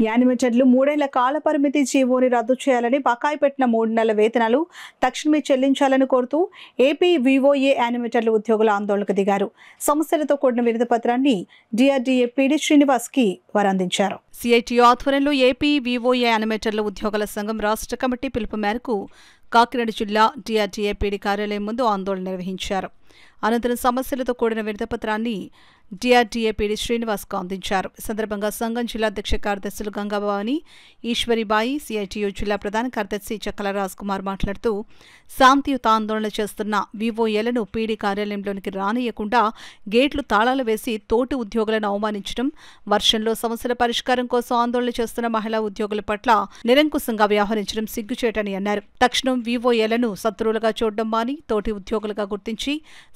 యానిమేటర్లు 3 ఏళ్ల కాల పరిమితి జీవోని రద్దు చేయాలని బకాయి పెట్టిన 3 నెలల వేతనాలు తక్షణమే చెల్లించాలని కోరుతూ ఏపీ వివోఏ యానిమేటర్ల ఉద్యోగుల ఆందోళనకు దిగారు. సమస్యలతో కూడిన వినతి పత్రాన్ని డిఆర్డీఏ పీడీ శ్రీనివాస్ కి వారు అందించారు. సిఐటియు ఆధ్వర్యంలో ఏపీ వివోఏ యానిమేటర్ల ఉద్యోగుల సంఘం రాష్ట్ర కమిటీ పిలుపు మేరకు కాకినాడ జిల్లా డిఆర్డీఏ పీడీ కార్యాలయం ముందు ఆందోళన నిర్వహించారు. అనంతరం సమస్యలతో కూడిన వినతి పత్రాన్ని డిఆర్డీఏ పీడీ శ్రీనివాస్కు అందించారు. ఈ సందర్భంగా సంఘం జిల్లా అధ్యక్ష కార్యదర్శులు గంగాభవాని, ఈశ్వరిబాయి, సిఐటియు జిల్లా ప్రధాన కార్యదర్శి చక్కల రాజ్ కుమార్ మాట్లాడుతూ శాంతియుత ఆందోళన చేస్తున్న వివోఏలను పీడీ కార్యాలయంలోనికి రానియకుండా గేట్లు తాళాలు వేసి తోటి ఉద్యోగులను అవమానించడం, వర్షంలో సమస్యల పరిష్కారం కోసం ఆందోళన చేస్తున్న మహిళా ఉద్యోగుల పట్ల నిరంకుశంగా వ్యవహరించడం సిగ్గుచేటని అన్నారు. తక్షణం వివోఏలను శత్రువులుగా చూడడం మాని తోటి ఉద్యోగులుగా గుర్తించి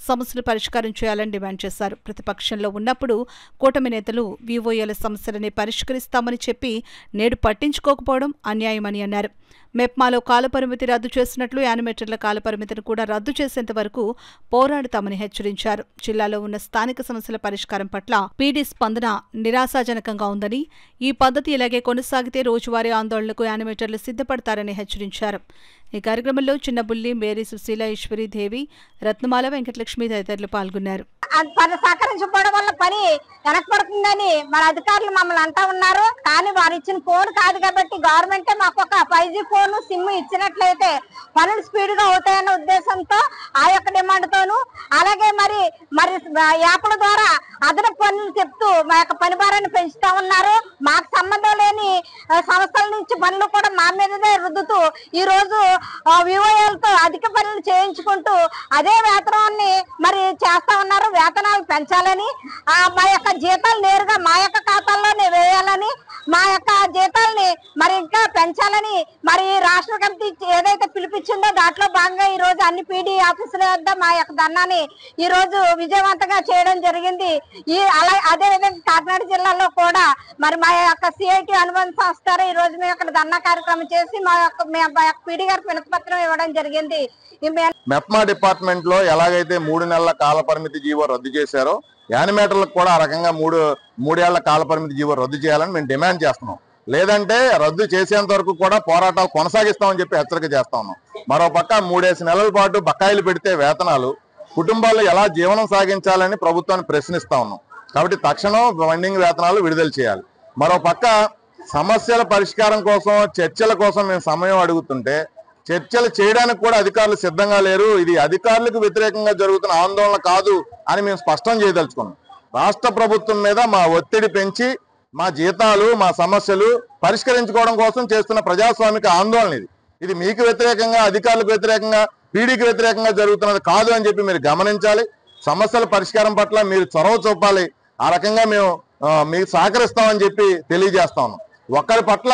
సమస్యలు పరిష్కారం చేయాలని డిమాండ్ చేశారు. ప్రతిపక్షంలో ఉన్నప్పుడు కూటమి నేతలు వివోఏల సమస్యలని పరిష్కరిస్తామని చెప్పి నేడు పట్టించుకోకపోవడం అన్యాయమని అన్నారు. మెప్మాలో కాలపరిమితి రద్దు చేసినట్లు యానిమేటర్ల కాలపరిమితిని కూడా రద్దు చేసేంత వరకు పోరాడుతామని హెచ్చరించారు. జిల్లాలో ఉన్న స్థానిక సమస్యల పరిష్కారం పట్ల పీడీ స్పందన నిరాశాజనకంగా ఉందని, ఈ పద్ధతి ఇలాగే కొనసాగితే రోజువారీ ఆందోళనకు యానిమేటర్లు సిద్ధపడతారని హెచ్చరించారు. ఈ కార్యక్రమంలో చిన్నబుల్లి, మేరీ, సుశీల, ఈశ్వరి, దేవి, రత్నమాల, వెంకటలక్ష్మి తదితరులు పాల్గొన్నారు. సహకరించకపోవడం వల్ల పని వెనకబడుతుందని మన అధికారులు మమ్మల్ని అంటా ఉన్నారు. కానీ వారు ఇచ్చిన ఫోన్ కాదు కాబట్టి గవర్నమెంటే మాకు ఒక 5G ఫోన్ సిమ్ ఇచ్చినట్లయితే పనులు స్పీడ్ గా అవుతాయన్న ఉద్దేశంతో ఆ యొక్క డిమాండ్ తోను, అలాగే మరి యాప్ల ద్వారా అదనపు పనులు చెప్తూ మా యొక్క పని భారాన్ని పెంచుతా ఉన్నారు. మాకు సంబంధం లేని సంస్థల నుంచి పనులు కూడా మా మీదనే రుద్దుతూ ఈ రోజు వివోఏలతో అధిక పనులు చేయించుకుంటూ అదే వేతనాన్ని మరి చేస్తా ఉన్నారు. వేతనాలు పెంచాలని, మా యొక్క జీతాలు నేరుగా మా యొక్క ఖాతాల్లోనే వేయాలని, మా యొక్క జీతాలని మరి ఇంకా పెంచాలని మరి రాష్ట్ర కమిటీ ఏదైతే పిలిపించిందో దాంట్లో భాగంగా ఈ రోజు అన్ని పీడీ ఆఫీసుల వద్ద మా యొక్క ధర్నాని ఈ రోజు విజయవంతంగా చేయడం జరిగింది. అదే విధంగా కాకినాడ జిల్లాలో కూడా మరి మా యొక్క సిఐటి అనుబంధ సంస్థ ఈ రోజు మేము అక్కడ ధర్నా కార్యక్రమం చేసి మా యొక్క పీడీ గారికి వినతి పత్రం ఇవ్వడం జరిగింది. మెప్మా డిపార్ట్మెంట్ లో ఎలాగైతే 3 నెలల కాల పరిమితి జీవో రద్దు చేశారో యానిమేటర్లకు కూడా ఆ రకంగా 3 ఏళ్ల కాల పరిమితి జీవో రద్దు చేయాలని మేము డిమాండ్ చేస్తున్నాం. లేదంటే రద్దు చేసేంత వరకు కూడా పోరాటాలు కొనసాగిస్తామని చెప్పి హెచ్చరిక చేస్తా ఉన్నాం. మరోపక్క 3 నెలల పాటు బకాయిలు పెడితే వేతనాలు కుటుంబాల్లో ఎలా జీవనం సాగించాలని ప్రభుత్వాన్ని ప్రశ్నిస్తా ఉన్నాం. కాబట్టి తక్షణం పెండింగ్ వేతనాలు విడుదల చేయాలి. మరోపక్క సమస్యల పరిష్కారం కోసం చర్చల కోసం మేము సమయం అడుగుతుంటే చర్చలు చేయడానికి కూడా అధికారులు సిద్ధంగా లేరు. ఇది అధికారులకు వ్యతిరేకంగా జరుగుతున్న ఆందోళన కాదు అని మేము స్పష్టం చేయదలుచుకున్నాం. రాష్ట్ర ప్రభుత్వం మీద మా ఒత్తిడి పెంచి మా జీతాలు, మా సమస్యలు పరిష్కరించుకోవడం కోసం చేస్తున్న ప్రజాస్వామిక ఆందోళన ఇది మీకు వ్యతిరేకంగా, అధికారులకు వ్యతిరేకంగా, పీడీకి వ్యతిరేకంగా జరుగుతున్నది కాదు అని చెప్పి మీరు గమనించాలి. సమస్యల పరిష్కారం పట్ల మీరు చొరవ చూపాలి. ఆ రకంగా మేము మీకు సహకరిస్తామని చెప్పి తెలియజేస్తా ఉన్నాం. ఒకరి పట్ల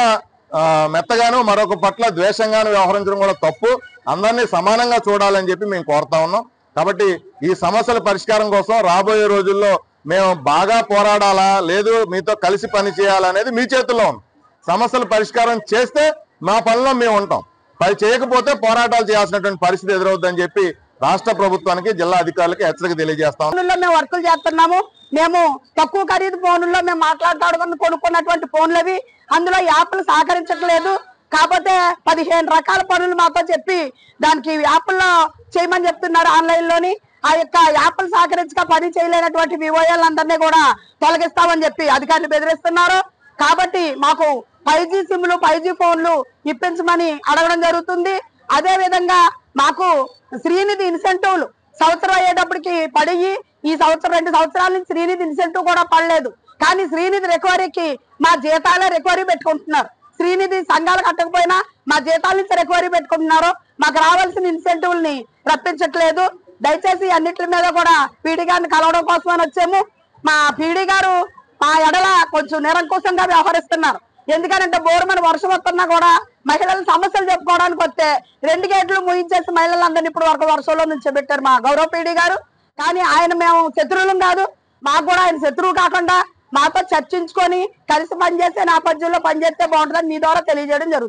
మెత్తగాను మరొక పట్ల ద్వేషంగాను వ్యవహరించడం కూడా తప్పు. అందరినీ సమానంగా చూడాలని చెప్పి మేము కోరుతా ఉన్నాం. కాబట్టి ఈ సమస్యల పరిష్కారం కోసం రాబోయే రోజుల్లో మేము బాగా పోరాడాలా, లేదు మీతో కలిసి పని చేయాలనేది మీ చేతుల్లో ఉంది. సమస్యల పరిష్కారం చేస్తే మా పనిలో మేము ఉంటాం, పని చేయకపోతే పోరాటాలు చేయాల్సినటువంటి పరిస్థితి ఎదురవుద్దని చెప్పి రాష్ట్ర ప్రభుత్వానికి, జిల్లా అధికారులకి హెచ్చరిక తెలియజేస్తాం. మేము వర్కులు చేస్తున్నాము. మేము తక్కువ ఖరీదు ఫోన్లో మేము మాట్లాడుకోవడం కొనుక్కున్నటువంటి ఫోన్లు అవి. అందులో యాప్లు సహకరించట్లేదు. కాకపోతే 15 రకాల పనులు మాతో చెప్పి దానికి యాప్ల్లో చేయమని చెప్తున్నారు ఆన్లైన్లోని. ఆ యొక్క యాప్లు సహకరించక పని చేయలేనటువంటి వివోఏలందరినీ కూడా తొలగిస్తామని చెప్పి అధికారులు బెదిరిస్తున్నారు. కాబట్టి మాకు 5G సిమ్లు, 5G ఫోన్లు ఇప్పించమని అడగడం జరుగుతుంది. అదే విధంగా మాకు శ్రీనిధి ఇన్సెంటివ్లు సంవత్సరం అయ్యేటప్పటికి పడియి ఈ సంవత్సరం 2 సంవత్సరాల నుంచి శ్రీనిధి ఇన్సెంటివ్ కూడా పడలేదు. కానీ శ్రీనిధి రికవరీకి మా జీతాలే రికవరీ పెట్టుకుంటున్నారు. శ్రీనిధి సంఘాలు కట్టకపోయినా మా జీతాల నుంచి రికవరీ పెట్టుకుంటున్నారు. మాకు రావాల్సిన ఇన్సెంటివ్ని రప్పించట్లేదు. దయచేసి అన్నిటి మీద కూడా పీడీ గారిని కలవడం కోసమని వచ్చాము. మా పీడీ గారు మా ఎడల కొంచెం నిరంకుశంగా వ్యవహరిస్తున్నారు. ఎందుకంటే బోరుమని వర్షం వస్తున్నా కూడా మహిళల సమస్యలు చెప్పుకోవడానికి వస్తే 2 గేట్లు ముయించేసి మహిళలందరినీ ఇప్పుడు వరకు వర్షంలో నుంచోబెట్టారు మా గౌరవ పీడీ గారు. కానీ ఆయన మేము శత్రువులం కాదు. మాకు కూడా ఆయన శత్రువు కాకుండా మాతో చర్చించుకొని కలిసి పనిచేసే నేపథ్యంలో పనిచేస్తే బాగుంటుందని మీ ద్వారా తెలియజేయడం జరుగుతుంది.